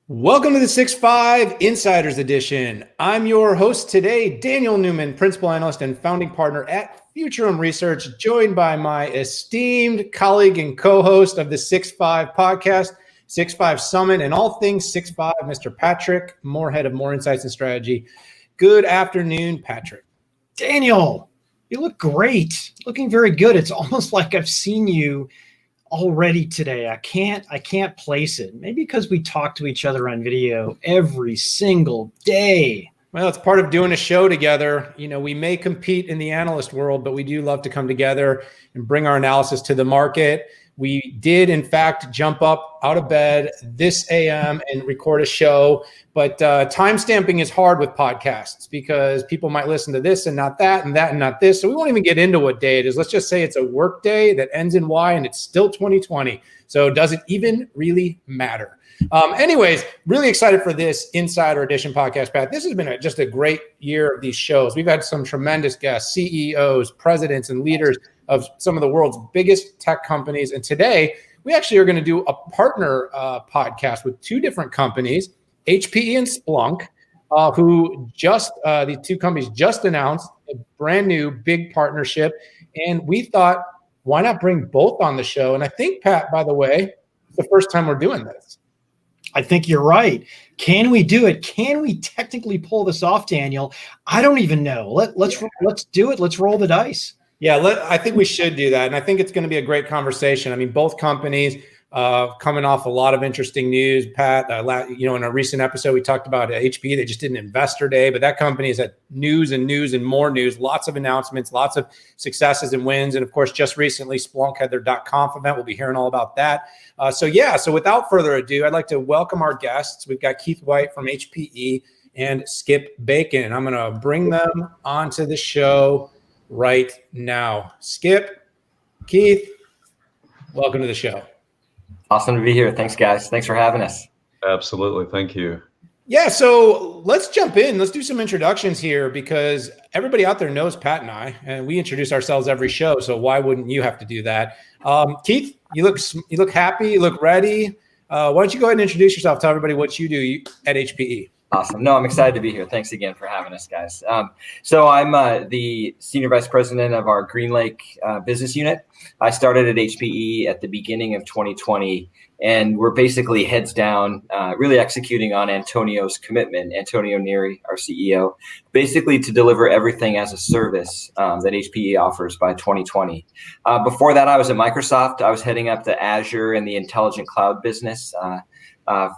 Welcome to the 6.5 Insiders Edition. I'm your host today, Daniel Newman, Principal Analyst and Founding Partner at Futurum Research, joined by my esteemed colleague and co-host of the 6.5 podcast, 6.5 Summit, and all things 6.5, Mr. Patrick Moorhead of More Insights and Strategy. Good afternoon, Patrick. Daniel, you look great. Looking very good. It's almost like I've seen you already today. I can't place it. Maybe because we talk to each other on video every single day. Well, it's part of doing a show together. You know, we may compete in the analyst world, but we do love to come together and bring our analysis to the market. We did, in fact, jump up out of bed this AM and record a show. But time stamping is hard with podcasts because people might listen to this and not that and that and not this. So we won't even get into what day it is. Let's just say it's a work day that ends in Y and it's still 2020. So does it even really matter? Anyways, really excited for this Insider Edition podcast, Pat. This has been just a great year of these shows. We've had some tremendous guests, CEOs, presidents, and leaders of some of the world's biggest tech companies. And today, we actually are going to do a partner podcast with two different companies, HPE and Splunk, who the two companies just announced a brand new big partnership. And we thought, why not bring both on the show? And I think, Pat, by the way, it's the first time we're doing this. I think you're right. Can we do it? Can we technically pull this off, Daniel? I don't even know. Let's do it. Let's roll the dice. Yeah, I think we should do that. And I think it's going to be a great conversation. I mean, both companies coming off a lot of interesting news. Pat, in a recent episode, we talked about HPE. They just did an investor day, but that company has had news and more news, lots of announcements, lots of successes and wins. And of course, just recently, Splunk had their .conf event. We'll be hearing all about that. So without further ado, I'd like to welcome our guests. We've got Keith White from HPE and Skip Bacon. I'm going to bring them onto the show right now. Skip, Keith, welcome to the show. Awesome to be here. Thanks, guys. Thanks for having us. Absolutely. Thank you. Yeah, so let's jump in. Let's do some introductions here because everybody out there knows Pat and I, and we introduce ourselves every show. So why wouldn't you have to do that? Keith, you look happy. You look ready. Why don't you go ahead and introduce yourself? Tell everybody what you do at HPE. Awesome. No, I'm excited to be here. Thanks again for having us, guys. So I'm the Senior Vice President of our GreenLake business unit. I started at HPE at the beginning of 2020, and we're basically heads down, really executing on Antonio's commitment, Antonio Neri, our CEO, basically to deliver everything as a service that HPE offers by 2020. Before that, I was at Microsoft. I was heading up the Azure and the Intelligent Cloud business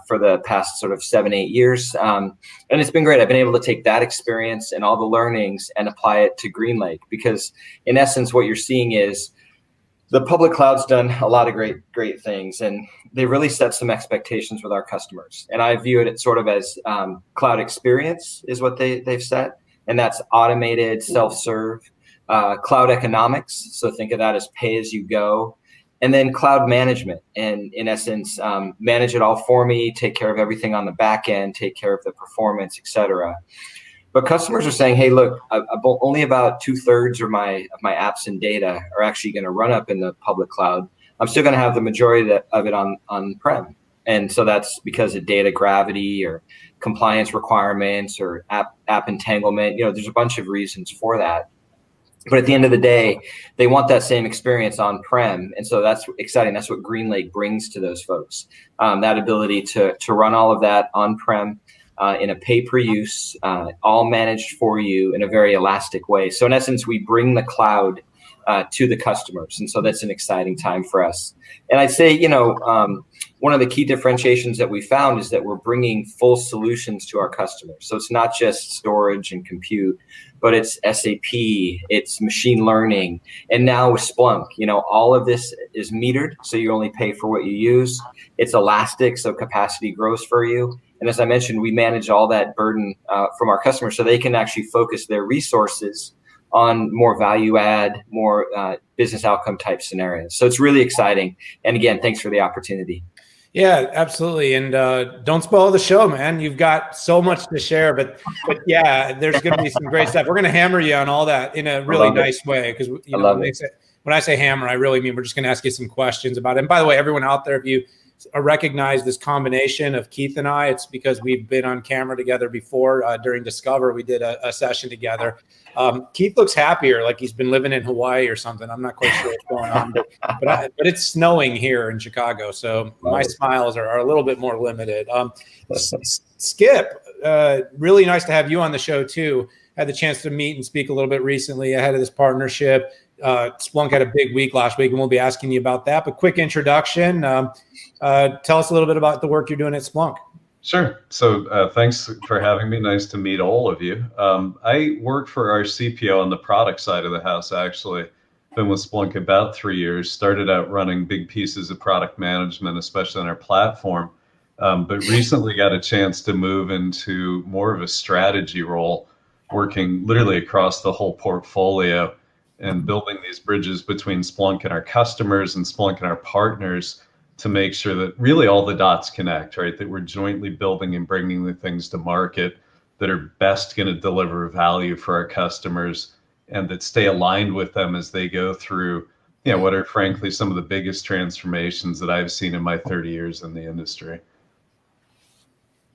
for the past sort of 7-8 years. And it's been great. I've been able to take that experience and all the learnings and apply it to GreenLake because in essence, what you're seeing is the public cloud's done a lot of great things, and they really set some expectations with our customers. And I view it sort of as cloud experience is what they've set, and that's automated, self-serve, cloud economics. So think of that as pay as you go. And then cloud management, and in essence, manage it all for me, take care of everything on the back end, take care of the performance, et cetera. But customers are saying, hey, look, only about 2/3 of my apps and data are actually going to run up in the public cloud. I'm still going to have the majority of it on-prem. And so that's because of data gravity or compliance requirements or app entanglement. You know, there's a bunch of reasons for that. But at the end of the day, they want that same experience on-prem. And so that's exciting. That's what GreenLake brings to those folks, that ability to run all of that on-prem in a pay-per-use, all managed for you in a very elastic way. So in essence, we bring the cloud to the customers. And so that's an exciting time for us. And I'd say, one of the key differentiations that we found is that we're bringing full solutions to our customers. So it's not just storage and compute, but it's SAP, it's machine learning. And now with Splunk, all of this is metered. So you only pay for what you use. It's elastic, so capacity grows for you. And as I mentioned, we manage all that burden from our customers so they can actually focus their resources on more value add, more business outcome type scenarios. So it's really exciting. And again, thanks for the opportunity. Yeah, absolutely. And don't spoil the show, man. You've got so much to share, but yeah, there's going to be some great stuff. We're going to hammer you on all that in a really nice way. Because when I say hammer, I really mean we're just going to ask you some questions about it. And by the way, everyone out there, if you recognize this combination of Keith and I. It's because we've been on camera together before. During Discover, we did a session together. Keith looks happier, like he's been living in Hawaii or something. I'm not quite sure what's going on, but it's snowing here in Chicago, so my smiles are a little bit more limited. Skip, really nice to have you on the show too. Had the chance to meet and speak a little bit recently ahead of this partnership. Splunk had a big week last week, and we'll be asking you about that. But quick introduction. Tell us a little bit about the work you're doing at Splunk. Sure. So thanks for having me. Nice to meet all of you. I work for our CPO on the product side of the house, actually. Been with Splunk about 3 years. Started out running big pieces of product management, especially on our platform. But recently got a chance to move into more of a strategy role, working literally across the whole portfolio and building these bridges between Splunk and our customers and Splunk and our partners to make sure that really all the dots connect, right? That we're jointly building and bringing the things to market that are best going to deliver value for our customers and that stay aligned with them as they go through, what are frankly some of the biggest transformations that I've seen in my 30 years in the industry.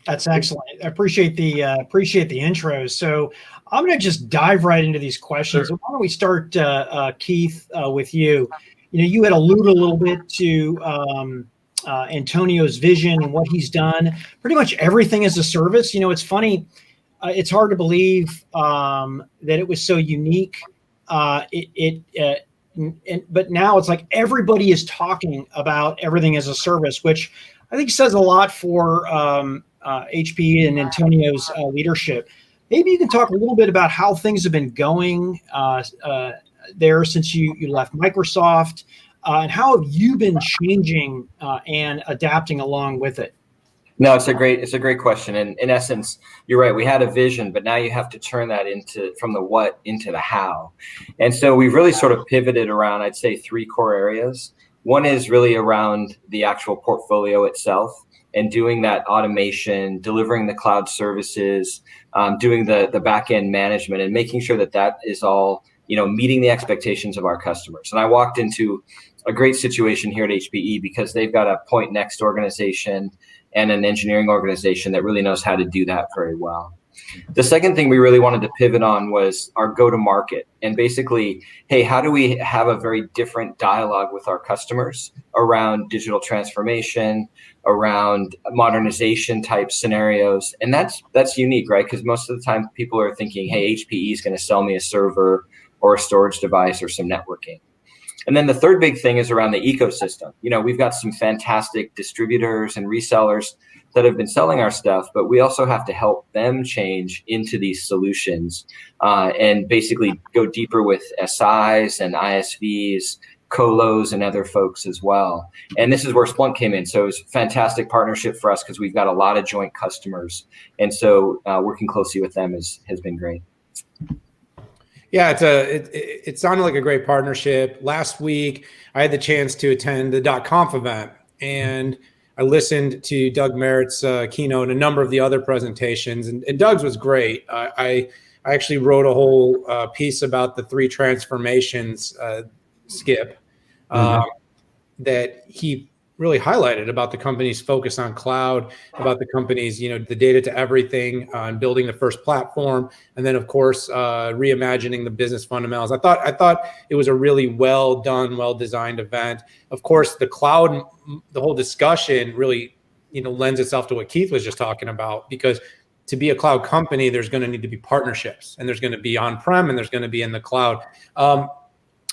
That's excellent. I appreciate the intro. So I'm going to just dive right into these questions. Sure. Why don't we start, Keith, with you? You had alluded a little bit to Antonio's vision and what he's done. Pretty much everything as a service. It's funny. It's hard to believe that it was so unique. But now it's like everybody is talking about everything as a service, which I think says a lot for HPE and Antonio's leadership. Maybe you can talk a little bit about how things have been going there since you left Microsoft, and how have you been changing and adapting along with it? No, it's a great question. And in essence, you're right. We had a vision, but now you have to turn that from the what into the how. And so we've really sort of pivoted around, I'd say, 3 core areas. One is really around the actual portfolio itself and doing that automation, delivering the cloud services, doing the back-end management, and making sure that is all, meeting the expectations of our customers. And I walked into a great situation here at HPE because they've got a point next organization and an engineering organization that really knows how to do that very well. The second thing we really wanted to pivot on was our go-to-market, and basically, hey, how do we have a very different dialogue with our customers around digital transformation, around modernization type scenarios? And that's unique, right? Because most of the time people are thinking, hey, HPE is going to sell me a server or a storage device or some networking. And then the third big thing is around the ecosystem. We've got some fantastic distributors and resellers that have been selling our stuff, but we also have to help them change into these solutions and basically go deeper with SIs and ISVs, colos, and other folks as well. And this is where Splunk came in. So it was a fantastic partnership for us because we've got a lot of joint customers. And so working closely with them has been great. Yeah, it sounded like a great partnership. Last week, I had the chance to attend the .conf event, and I listened to Doug Merritt's keynote and a number of the other presentations, and Doug's was great. I actually wrote a whole piece about the 3 transformations, Skip, that he really highlighted about the company's focus on cloud, about the company's, the data to everything, and building the first platform, and then of course reimagining the business fundamentals. I thought it was a really well done, well designed event. Of course, the cloud, the whole discussion really, lends itself to what Keith was just talking about, because to be a cloud company, there's going to need to be partnerships, and there's going to be on-prem, and there's going to be in the cloud.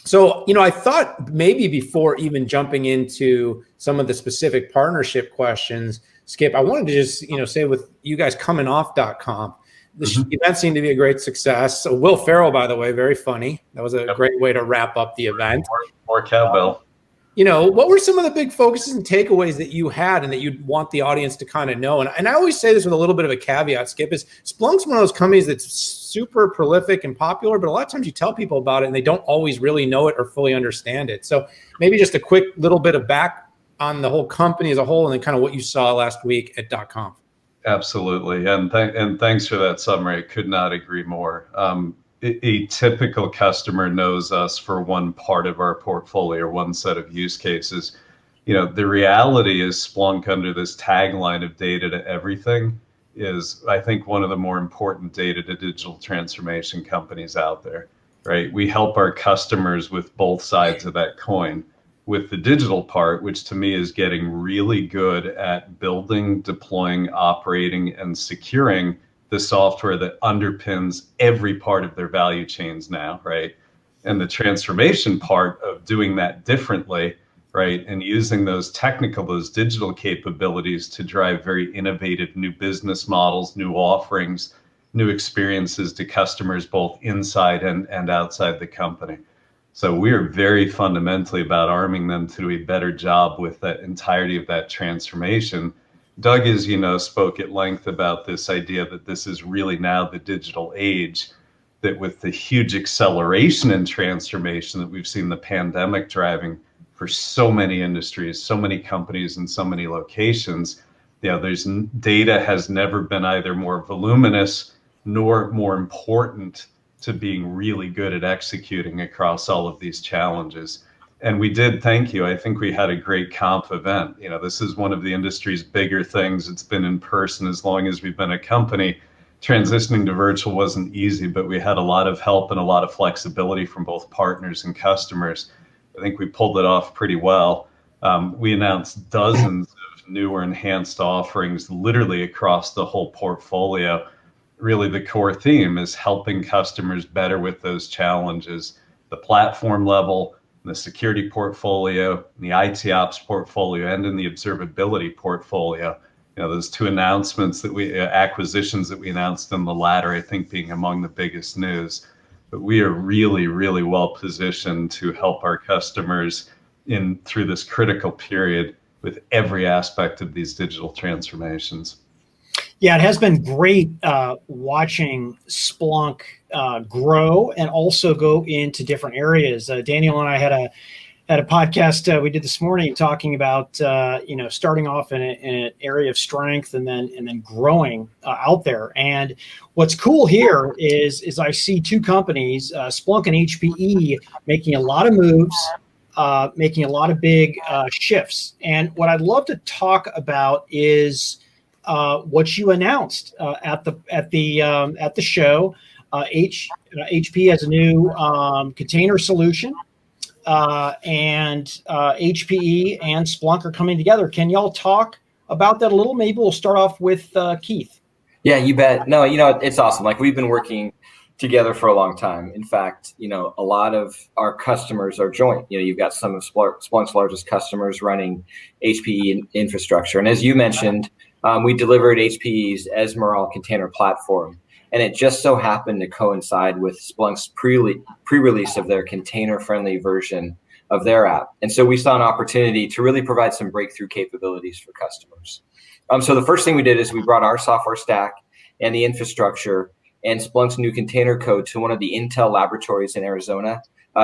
So, I thought maybe before even jumping into some of the specific partnership questions, Skip, I wanted to just, say with you guys coming off .conf, the event seemed to be a great success. So Will Ferrell, by the way, very funny. That was a great way to wrap up the event. More cowbell. What were some of the big focuses and takeaways that you had and that you'd want the audience to kind of know? And I always say this with a little bit of a caveat, Skip, is Splunk's one of those companies that's super prolific and popular, but a lot of times you tell people about it and they don't always really know it or fully understand it. So maybe just a quick little bit of back on the whole company as a whole and then kind of what you saw last week at .conf. Absolutely. And thanks for that summary. I could not agree more. A typical customer knows us for one part of our portfolio, one set of use cases. The reality is Splunk, under this tagline of data to everything, is, I think, one of the more important data to digital transformation companies out there, right? We help our customers with both sides of that coin, with the digital part, which to me is getting really good at building, deploying, operating, and securing the software that underpins every part of their value chains now, right? And the transformation part of doing that differently, right? And using those digital capabilities to drive very innovative new business models, new offerings, new experiences to customers, both inside and outside the company. So we are very fundamentally about arming them to do a better job with that entirety of that transformation. Doug, as you know, spoke at length about this idea that this is really now the digital age, that with the huge acceleration and transformation that we've seen the pandemic driving for so many industries, so many companies, and so many locations, data has never been either more voluminous nor more important to being really good at executing across all of these challenges. And we did, thank you. I think we had a great conf event. This is one of the industry's bigger things. It's been in person as long as we've been a company. Transitioning to virtual wasn't easy, but we had a lot of help and a lot of flexibility from both partners and customers. I think we pulled it off pretty well. We announced dozens of new or enhanced offerings literally across the whole portfolio. Really, the core theme is helping customers better with those challenges, the platform level, the security portfolio, the IT ops portfolio, and in the observability portfolio. Those two acquisitions that we announced, in the latter, I think, being among the biggest news. But we are really, really well positioned to help our customers through this critical period with every aspect of these digital transformations. Yeah, it has been great watching Splunk grow and also go into different areas. Daniel and I had a podcast we did this morning talking about starting off in an area of strength and then growing out there. And what's cool here is I see two companies, Splunk and HPE, making a lot of moves, making a lot of big shifts. And what I'd love to talk about is what you announced at the show. HPE has a new container solution, and HPE and Splunk are coming together. Can y'all talk about that a little? Maybe we'll start off with Keith. Yeah, you bet. No, it's awesome. Like, we've been working together for a long time. In fact, a lot of our customers are joint. You've got some of Splunk's largest customers running HPE infrastructure. And as you mentioned, we delivered HPE's Ezmeral container platform. And it just so happened to coincide with Splunk's pre-release of their container-friendly version of their app. And so we saw an opportunity to really provide some breakthrough capabilities for customers. So the first thing we did is we brought our software stack and the infrastructure and Splunk's new container code to one of the Intel laboratories in Arizona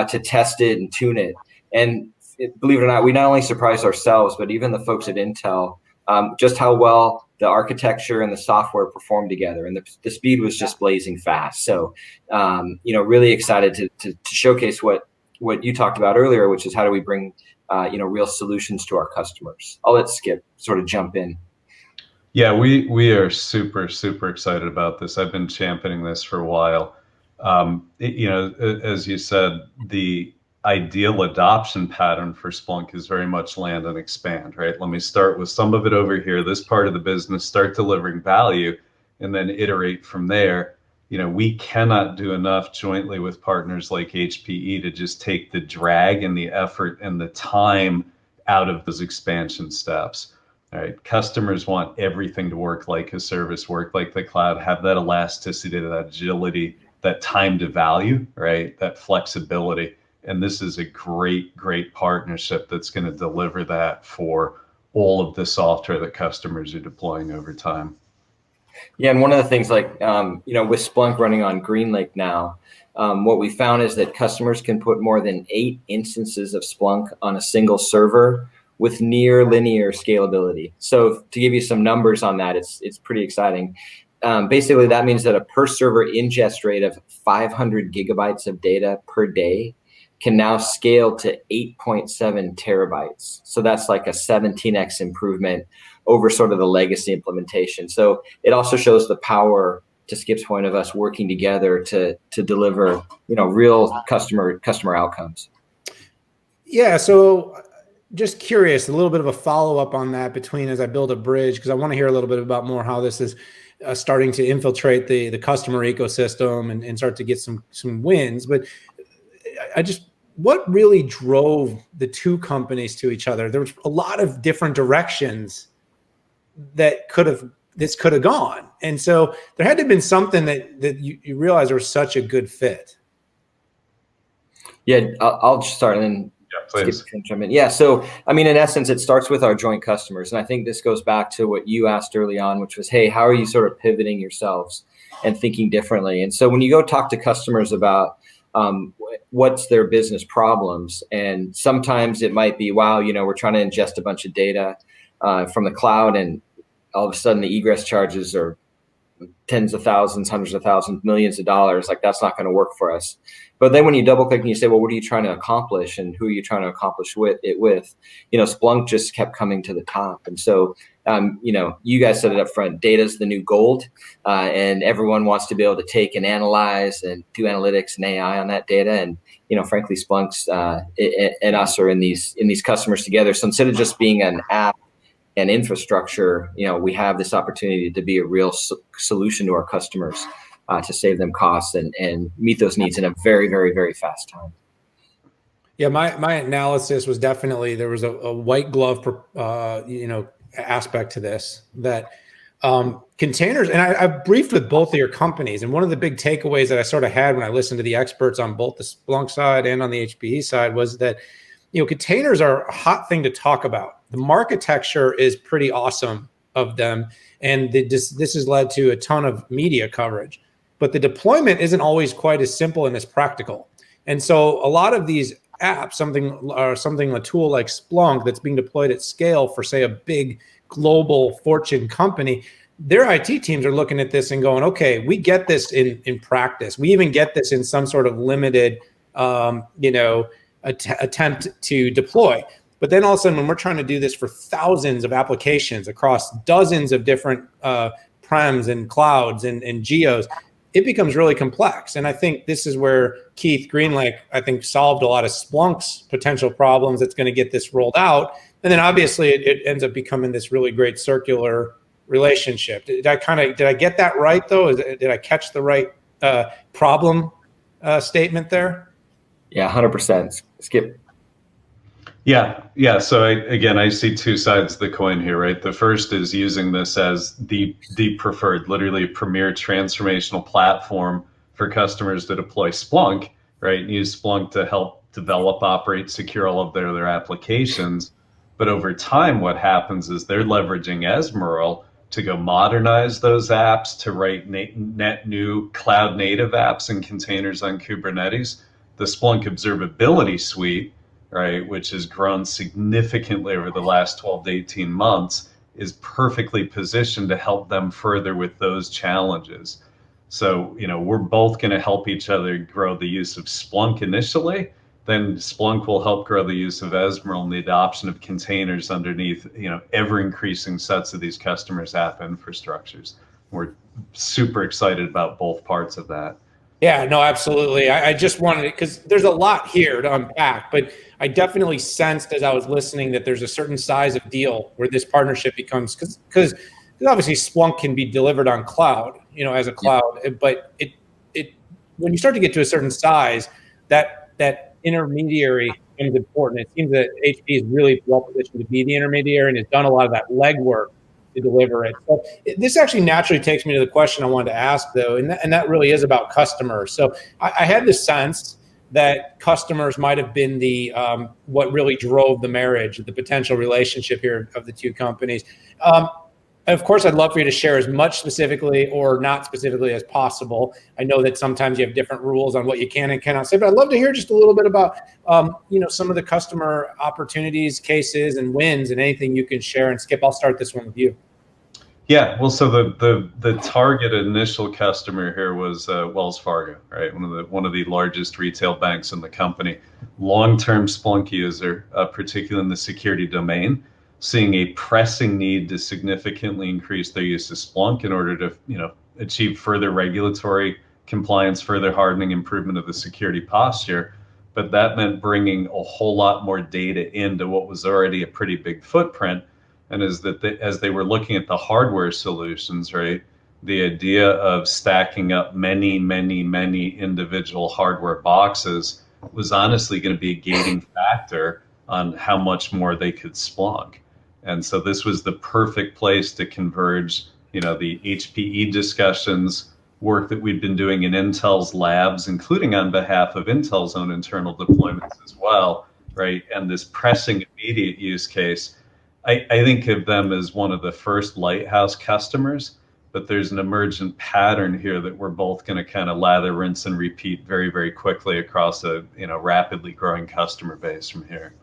to test it and tune it. And believe it or not, we not only surprised ourselves, but even the folks at Intel, just how well the architecture and the software performed together, and the speed was just blazing fast. So, really excited to showcase what you talked about earlier, which is how do we bring, real solutions to our customers. I'll let Skip sort of jump in. Yeah, we are super, super excited about this. I've been championing this for a while. As you said, the ideal adoption pattern for Splunk is very much land and expand, right? Let me start with some of it over here, this part of the business, start delivering value, and then iterate from there. We cannot do enough jointly with partners like HPE to just take the drag and the effort and the time out of those expansion steps. All right, customers want everything to work like a service, work like the cloud, have that elasticity, that agility, that time to value, right? That flexibility. And this is a great, great partnership that's going to deliver that for all of the software that customers are deploying over time. Yeah, and one of the things, like, with Splunk running on GreenLake now, what we found is that customers can put more than 8 instances of Splunk on a single server with near linear scalability. So to give you some numbers on that, it's pretty exciting. Basically, that means that a per server ingest rate of 500 gigabytes of data per day can now scale to 8.7 terabytes. So that's like a 17x improvement over sort of the legacy implementation. So it also shows the power, to Skip's point, of us working together to deliver, real customer outcomes. Yeah. So just curious, a little bit of a follow-up on that between as I build a bridge, because I want to hear a little bit about more how this is starting to infiltrate the customer ecosystem and start to get some wins. But what really drove the two companies to each other? There was a lot of different directions that this could have gone. And so there had to have been something that you realized was such a good fit. Yeah, I'll start and then please. Yeah, so I mean, in essence, it starts with our joint customers. And I think this goes back to what you asked early on, which was, hey, how are you sort of pivoting yourselves and thinking differently? And so when you go talk to customers about what's their business problems, and sometimes it might be, wow, we're trying to ingest a bunch of data from the cloud, and all of a sudden the egress charges are tens of thousands, hundreds of thousands, millions of dollars. Like, that's not going to work for us. But then when you double click and you say, well, what are you trying to accomplish and who are you trying to accomplish it with? Splunk just kept coming to the top. And so, you guys said it up front, data's the new gold, and everyone wants to be able to take and analyze and do analytics and AI on that data. And, frankly, Splunk's and us are in these customers together. So instead of just being an app and infrastructure, we have this opportunity to be a real solution to our customers, to save them costs and meet those needs in a very, very, very fast time. Yeah, my analysis was definitely there was a white glove, aspect to this, that containers, and I've briefed with both of your companies, and one of the big takeaways that I sort of had when I listened to the experts on both the Splunk side and on the HPE side was that containers are a hot thing to talk about. The architecture is pretty awesome of them, and this has led to a ton of media coverage. But the deployment isn't always quite as simple and as practical. And so a lot of these apps, a tool like Splunk that's being deployed at scale for, say, a big global Fortune company, their IT teams are looking at this and going, okay, we get this in practice. We even get this in some sort of limited, attempt to deploy. But then all of a sudden, when we're trying to do this for thousands of applications across dozens of different prems and clouds and geos, it becomes really complex. And I think this is where HPE GreenLake, solved a lot of Splunk's potential problems. That's going to get this rolled out. And then obviously it ends up becoming this really great circular relationship. Did I get that right though? Did I catch the right problem statement there? Yeah, 100%. Skip. Yeah. So I see two sides of the coin here, right? The first is using this as the preferred, literally premier transformational platform for customers to deploy Splunk, right? And use Splunk to help develop, operate, secure all of their applications. But over time, what happens is they're leveraging Ezmeral to go modernize those apps, to write net new cloud native apps and containers on Kubernetes. The Splunk Observability Suite, right, which has grown significantly over the last 12 to 18 months, is perfectly positioned to help them further with those challenges. So, we're both going to help each other grow the use of Splunk initially. Then Splunk will help grow the use of Ezmeral and the adoption of containers underneath, ever increasing sets of these customers' app infrastructures. We're super excited about both parts of that. Yeah, no, absolutely. I just wanted it because there's a lot here to unpack, but I definitely sensed as I was listening that there's a certain size of deal where this partnership becomes, because obviously Splunk can be delivered on cloud, as a cloud, but it when you start to get to a certain size, that intermediary is important. It seems that HPE is really well positioned to be the intermediary and has done a lot of that legwork to deliver it. So this actually naturally takes me to the question I wanted to ask, though, and that really is about customers. So I had the sense that customers might have been the what really drove the marriage, the potential relationship here of the two companies. Of course, I'd love for you to share as much specifically or not specifically as possible. I know that sometimes you have different rules on what you can and cannot say, but I'd love to hear just a little bit about, some of the customer opportunities, cases, and wins, and anything you can share. And Skip, I'll start this one with you. Yeah, well, so the target initial customer here was Wells Fargo, right? One of the largest retail banks in the company, long-term Splunk user, particularly in the security domain, seeing a pressing need to significantly increase their use of Splunk in order to, achieve further regulatory compliance, further hardening, improvement of the security posture. But that meant bringing a whole lot more data into what was already a pretty big footprint. And is that as they were looking at the hardware solutions, right, the idea of stacking up many, many, many individual hardware boxes was honestly going to be a gating factor on how much more they could Splunk. And so this was the perfect place to converge, the HPE discussions, work that we've been doing in Intel's labs, including on behalf of Intel's own internal deployments as well, right? And this pressing immediate use case. I think of them as one of the first lighthouse customers, but there's an emergent pattern here that we're both going to kind of lather, rinse, and repeat very, very quickly across a rapidly growing customer base from here.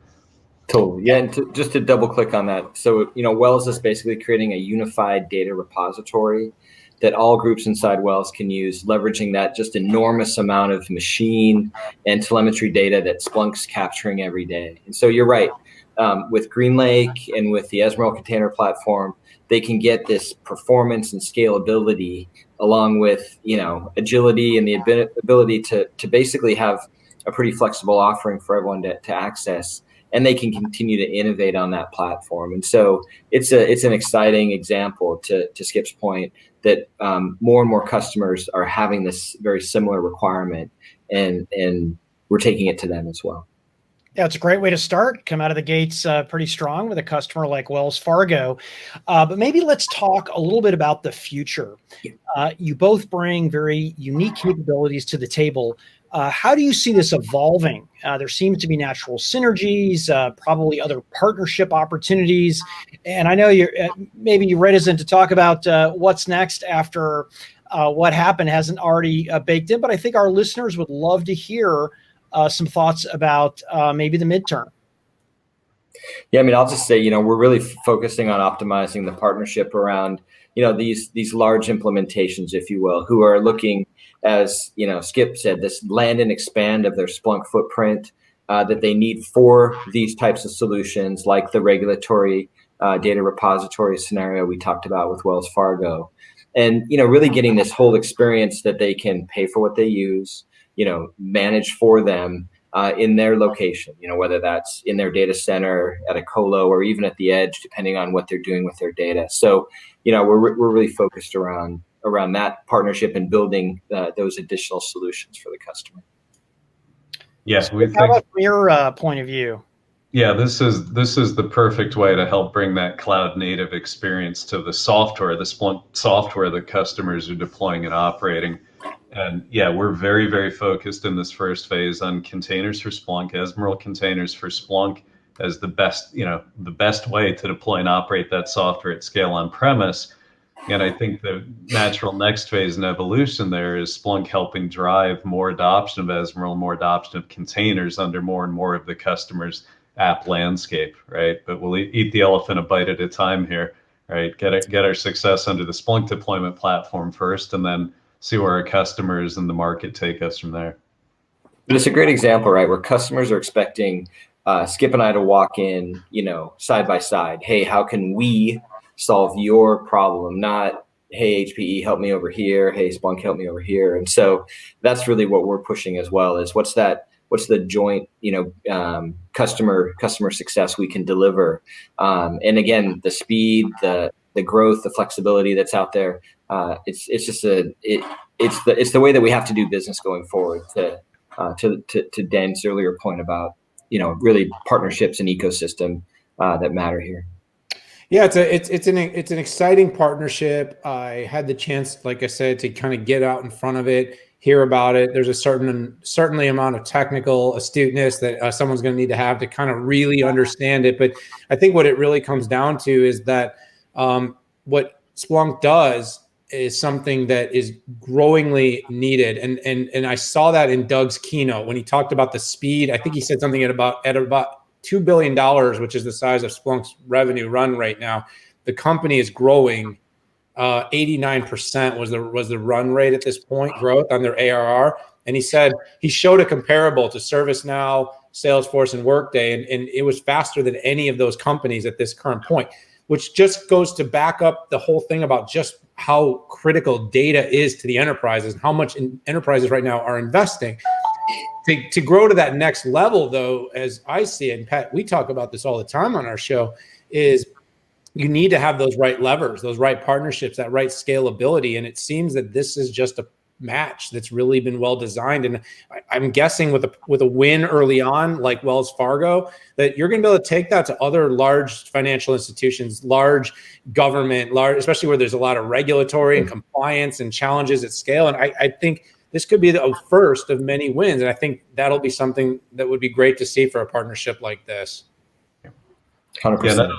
Totally. Yeah. And just to double click on that. So, Wells is basically creating a unified data repository that all groups inside Wells can use, leveraging that just enormous amount of machine and telemetry data that Splunk's capturing every day. And so you're right. With GreenLake and with the Esmeralda container platform, they can get this performance and scalability along with, agility and the ability to basically have a pretty flexible offering for everyone to access. And they can continue to innovate on that platform. And so it's an exciting example, to Skip's point, that more and more customers are having this very similar requirement, and we're taking it to them as well. Yeah, it's a great way to start. Come out of the gates pretty strong with a customer like Wells Fargo. But maybe let's talk a little bit about the future. You both bring very unique capabilities to the table. How do you see this evolving? There seems to be natural synergies, probably other partnership opportunities. And I know you're maybe reticent to talk about what's next after what happened hasn't already baked in, but I think our listeners would love to hear some thoughts about maybe the midterm. Yeah, I mean, I'll just say, we're really focusing on optimizing the partnership around, these large implementations, if you will, who are looking, as Skip said, this land and expand of their Splunk footprint that they need for these types of solutions, like the regulatory data repository scenario we talked about with Wells Fargo, and really getting this whole experience that they can pay for what they use, manage for them in their location, whether that's in their data center, at a colo, or even at the edge, depending on what they're doing with their data. So, we're really focused around that partnership and building those additional solutions for the customer. Yes, so how about from your point of view? Yeah, this is the perfect way to help bring that cloud native experience to the software, the Splunk software that customers are deploying and operating. And yeah, we're very, very focused in this first phase on containers for Splunk, Esmeralda containers for Splunk as the best way to deploy and operate that software at scale on premise. And I think the natural next phase in evolution there is Splunk helping drive more adoption of Esmeralda, more adoption of containers under more and more of the customer's app landscape, right? But we'll eat the elephant a bite at a time here, right? Get our success under the Splunk deployment platform first, and then see where our customers and the market take us from there. But it's a great example, right, where customers are expecting Skip and I to walk in, side by side. Hey, how can we solve your problem? Not, hey, HPE, help me over here. Hey, Splunk, help me over here. And so that's really what we're pushing as well, is what's the joint, customer success we can deliver. And again, the speed, the growth, the flexibility that's out there. It's the way that we have to do business going forward. To Dan's earlier point about really partnerships and ecosystem that matter here. Yeah, it's an exciting partnership. I had the chance, like I said, to kind of get out in front of it, hear about it. There's a certainly amount of technical astuteness that someone's going to need to have to kind of really understand it. But I think what it really comes down to is that what Splunk does is something that is growingly needed. And I saw that in Doug's keynote when he talked about the speed. I think he said something at about $2 billion, which is the size of Splunk's revenue run right now. The company is growing 89% was the run rate at this point, growth on their ARR. And he said he showed a comparable to ServiceNow, Salesforce, and Workday, and it was faster than any of those companies at this current point, which just goes to back up the whole thing about just how critical data is to the enterprises and how much enterprises right now are investing. To grow to that next level, though, as I see it, and Pat, we talk about this all the time on our show, is you need to have those right levers, those right partnerships, that right scalability. And it seems that this is just a match that's really been well designed. And I'm guessing with a win early on, like Wells Fargo, that you're going to be able to take that to other large financial institutions, large government, especially where there's a lot of regulatory and compliance and challenges at scale. And I think this could be the first of many wins. And I think that'll be something that would be great to see for a partnership like this. 100%.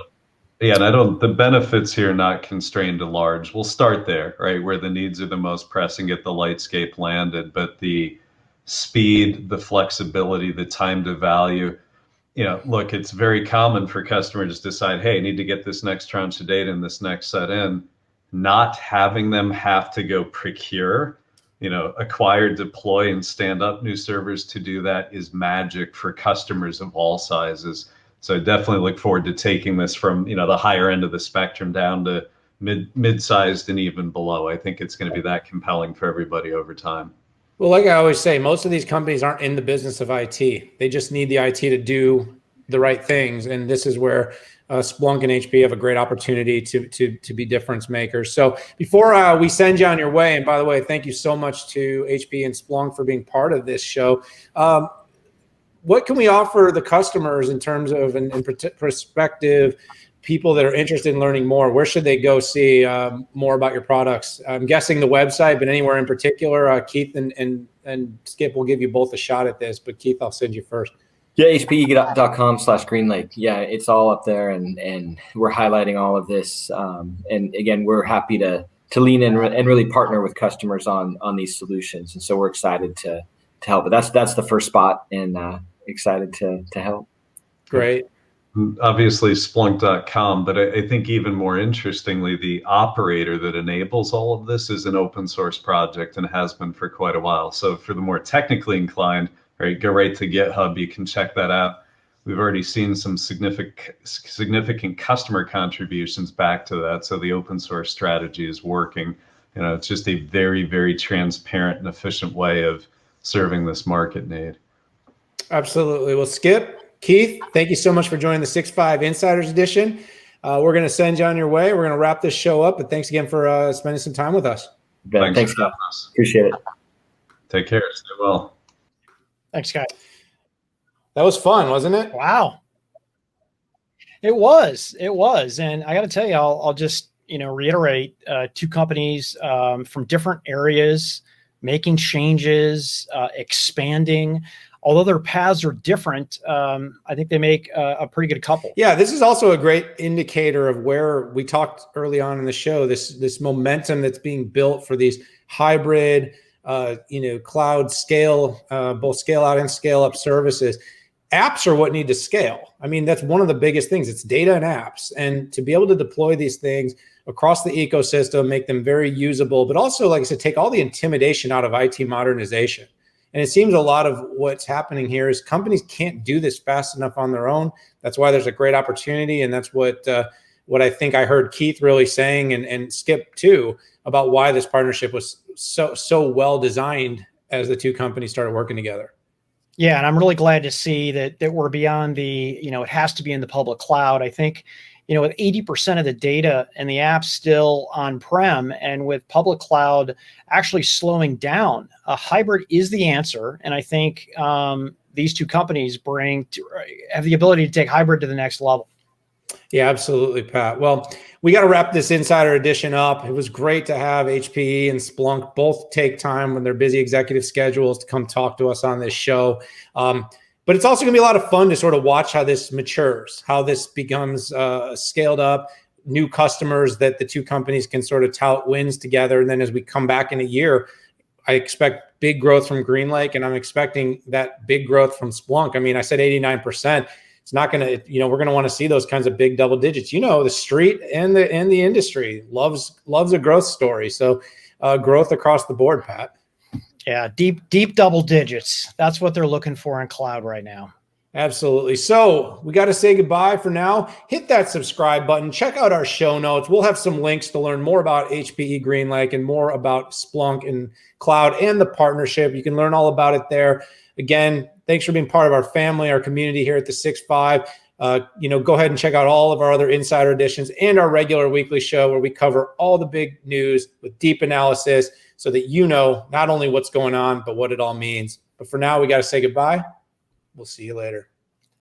Yeah, and the benefits here are not constrained to large. We'll start there, right, where the needs are the most pressing, get the Lightscape landed, but the speed, the flexibility, the time to value, look, it's very common for customers to decide, hey, I need to get this next tranche of data and this next set in. Not having them have to go procure, acquire, deploy, and stand up new servers to do that is magic for customers of all sizes. So I definitely look forward to taking this from, the higher end of the spectrum down to mid-sized and even below. I think it's going to be that compelling for everybody over time. Well, like I always say, most of these companies aren't in the business of IT. They just need the IT to do the right things. And this is where Splunk and HPE have a great opportunity to be difference makers. So before we send you on your way, and by the way, thank you so much to HPE and Splunk for being part of this show. What can we offer the customers in terms of and prospective people that are interested in learning more? Where should they go see more about your products? I'm guessing the website, but anywhere in particular? Keith and Skip will give you both a shot at this, but Keith, I'll send you first. Yeah, hpe.com/GreenLake. Yeah, it's all up there, and we're highlighting all of this. And again, we're happy to lean in and really partner with customers on these solutions. And so we're excited to help. But that's the first spot, and excited to help. Great. Obviously Splunk.com, but I think even more interestingly, the operator that enables all of this is an open source project and has been for quite a while. So for the more technically inclined, right, go right to GitHub. You can check that out. We've already seen some significant customer contributions back to that. So the open source strategy is working. It's just a very, very transparent and efficient way of serving this market need. Absolutely. Well, Skip, Keith, thank you so much for joining the 6.5 Insiders Edition. We're going to send you on your way. We're going to wrap this show up, but thanks again for spending some time with us. Thanks, guys. Appreciate it. Take care. Stay well. Thanks, guys. That was fun, wasn't it? Wow. It was. And I got to tell you, I'll just, reiterate two companies from different areas, making changes, expanding. Although their paths are different, I think they make a pretty good couple. Yeah, this is also a great indicator of where we talked early on in the show, this momentum that's being built for these hybrid, cloud scale, both scale out and scale up services. Apps are what need to scale. I mean, that's one of the biggest things. It's data and apps. And to be able to deploy these things across the ecosystem, make them very usable, but also, like I said, take all the intimidation out of IT modernization. And it seems a lot of what's happening here is companies can't do this fast enough on their own. That's why there's a great opportunity. And that's what I think I heard Keith really saying and Skip too, about why this partnership was so well designed as the two companies started working together. Yeah, and I'm really glad to see that we're beyond the, it has to be in the public cloud. I think, with 80% of the data and the apps still on-prem, and with public cloud actually slowing down, a hybrid is the answer. And I think these two companies have the ability to take hybrid to the next level. Yeah, absolutely, Pat. Well, we got to wrap this Insider Edition up. It was great to have HPE and Splunk both take time when their busy executive schedules to come talk to us on this show. But it's also going to be a lot of fun to sort of watch how this matures, how this becomes scaled up, new customers that the two companies can sort of tout wins together. And then as we come back in a year, I expect big growth from GreenLake, and I'm expecting that big growth from Splunk. I mean, I said 89%. it's not going to, you know, we're going to want to see those kinds of big double digits. You know, the street and the industry loves a growth story. So growth across the board, Pat. Yeah, deep double digits. That's what they're looking for in cloud right now. Absolutely. So we got to say goodbye for now. Hit that subscribe button. Check out our show notes. We'll have some links to learn more about HPE GreenLake and more about Splunk and cloud and the partnership. You can learn all about it there. Again, thanks for being part of our family, our community here at the 6-5. You know, go ahead and check out all of our other insider editions and our regular weekly show where we cover all the big news with deep analysis so that you know not only what's going on, but what it all means. But for now, we got to say goodbye. We'll see you later.